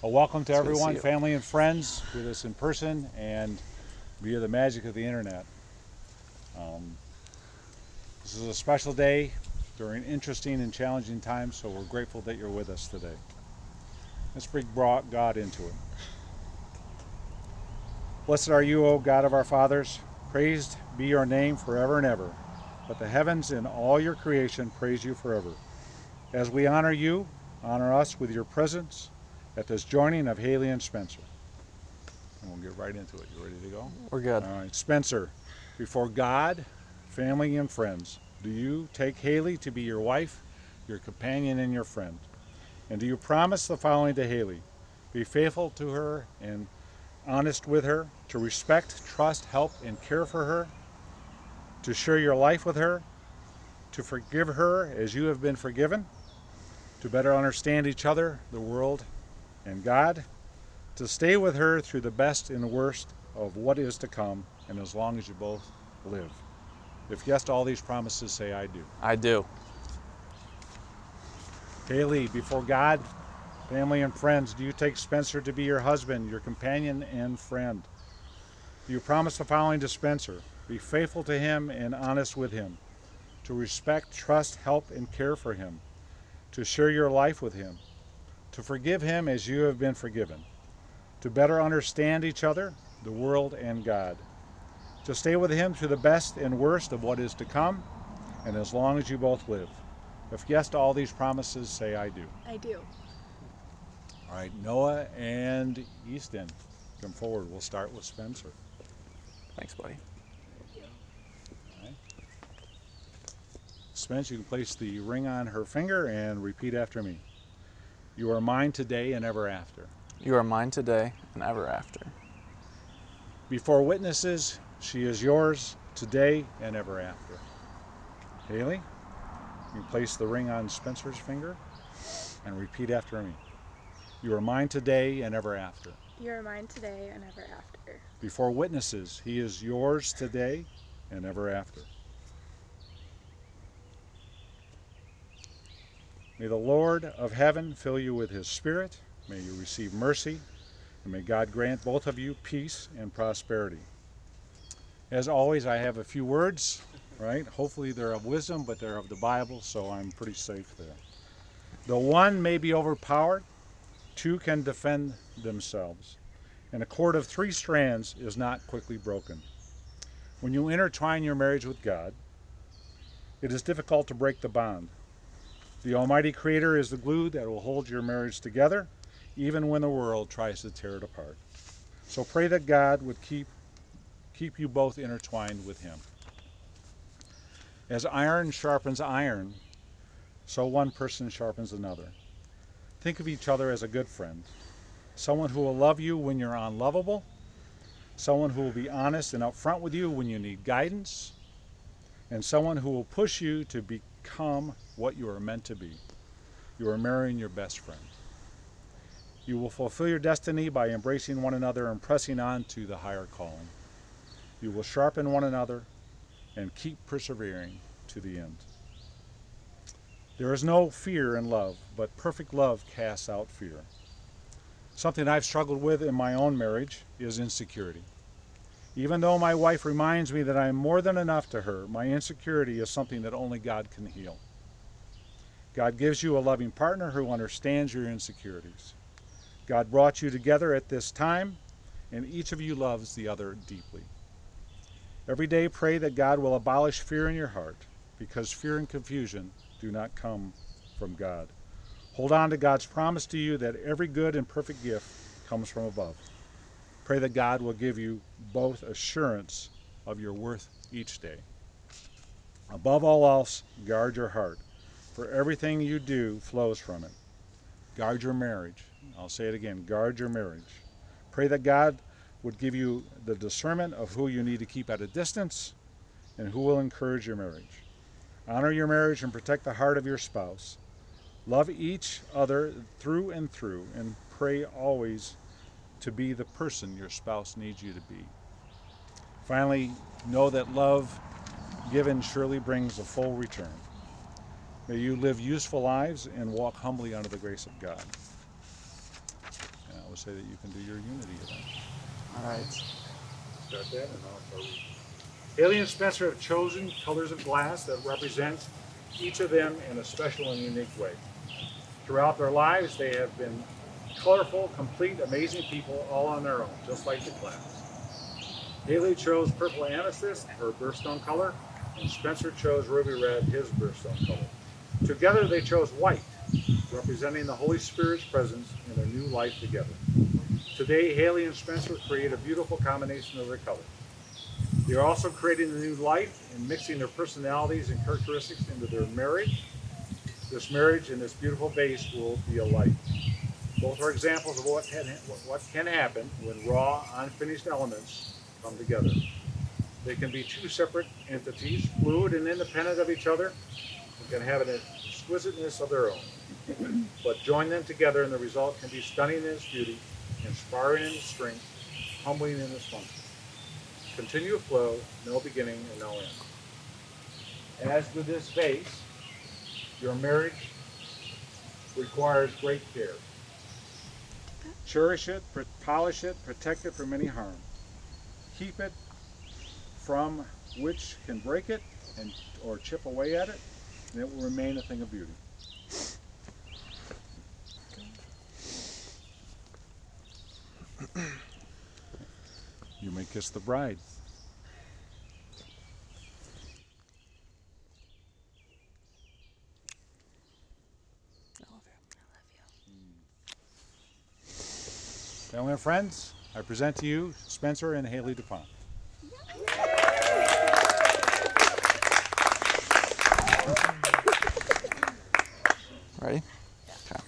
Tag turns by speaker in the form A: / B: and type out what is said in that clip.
A: A welcome to
B: It's good to
A: everyone,
B: see you.
A: family and friends, with us in person and via the magic of the internet. This is a special day during interesting and challenging times, so we're grateful that you're with us today. Let's bring God into it. Blessed are you, O God of our fathers. Praised be your name forever and ever. Let the heavens and all your creation praise you forever. As we honor you, honor us with your presence at this joining of Hailey and Spencer. And we'll get right into it. You ready to go?
B: We're good.
A: All right. Spencer, before God, family, and friends, do you take Hailey to be your wife, your companion, and your friend? And do you promise the following to Hailey? Be faithful to her and honest with her, to respect, trust, help, and care for her, to share your life with her, to forgive her as you have been forgiven, to better understand each other, the world, and God, to stay with her through the best and worst of what is to come, and as long as you both live. If yes to all these promises, say I do.
B: I do.
A: Hailey, before God, family, and friends, do you take Spencer to be your husband, your companion, and friend? Do you promise the following to Spencer? Be faithful to him and honest with him, to respect, trust, help, and care for him, to share your life with him, to forgive him as you have been forgiven, to better understand each other, the world, and God, to stay with him through the best and worst of what is to come, and as long as you both live. If yes to all these promises, say I do.
C: I do.
A: All right, Noah and Easton, come forward. We'll start with Spencer.
B: Thanks, buddy.
A: All right. Spence, you can place the ring on her finger and repeat after me. You are mine today and ever after.
B: You are mine today and ever after.
A: Before witnesses, she is yours today and ever after. Hailey, you can place the ring on Spencer's finger and repeat after me. You are mine today and ever after.
C: You are mine today and ever after.
A: Before witnesses, he is yours today and ever after. May the Lord of heaven fill you with his spirit. May you receive mercy, and may God grant both of you peace and prosperity. As always, I have a few words, right? Hopefully they're of wisdom, but they're of the Bible, so I'm pretty safe there. Though one may be overpowered, two can defend themselves, and a cord of 3 strands is not quickly broken. When you intertwine your marriage with God, it is difficult to break the bond. The Almighty Creator is the glue that will hold your marriage together, even when the world tries to tear it apart. So pray that God would keep you both intertwined with him. As iron sharpens iron, so one person sharpens another. Think of each other as a good friend, someone who will love you when you're unlovable, someone who will be honest and upfront with you when you need guidance, and someone who will push you to become what you are meant to be. You are marrying your best friend. You will fulfill your destiny by embracing one another and pressing on to the higher calling. You will sharpen one another and keep persevering to the end. There is no fear in love, but perfect love casts out fear. Something I've struggled with in my own marriage is insecurity. Even though my wife reminds me that I am more than enough to her, my insecurity is something that only God can heal. God gives you a loving partner who understands your insecurities. God brought you together at this time, and each of you loves the other deeply. Every day pray that God will abolish fear in your heart, because fear and confusion do not come from God. Hold on to God's promise to you that every good and perfect gift comes from above. Pray that God will give you both assurance of your worth each day. Above all else, guard your heart, for everything you do flows from it. Guard your marriage. I'll say it again, guard your marriage. Pray that God would give you the discernment of who you need to keep at a distance and who will encourage your marriage. Honor your marriage and protect the heart of your spouse. Love each other through and through, and pray always to be the person your spouse needs you to be. Finally, know that love given surely brings a full return. May you live useful lives and walk humbly under the grace of God. say that you can do your unity event.
B: All right.
A: Start that and I'll start. Hailey and Spencer have chosen colors of glass that represent each of them in a special and unique way. Throughout their lives, they have been colorful, complete, amazing people all on their own, just like the class. Hailey chose purple amethyst, her birthstone color, and Spencer chose ruby red, his birthstone color. Together they chose white, representing the Holy Spirit's presence in their new life together. Today, Hailey and Spencer create a beautiful combination of their colors. They are also creating a new life and mixing their personalities and characteristics into their marriage. This marriage and this beautiful vase will be a light. Both are examples of what can happen when raw, unfinished elements come together. They can be two separate entities, fluid and independent of each other, and can have an exquisiteness of their own. But join them together and the result can be stunning in its beauty, inspiring in its strength, humbling in its function. Continue flow, no beginning and no end. As with this vase, your marriage requires great care. Cherish it, polish it, protect it from any harm. Keep it from which can break it or chip away at it, and it will remain a thing of beauty. You may kiss the bride.
B: I love you.
A: Family and friends, I present to you Spencer and Hailey Dupon.
B: Ready? Okay.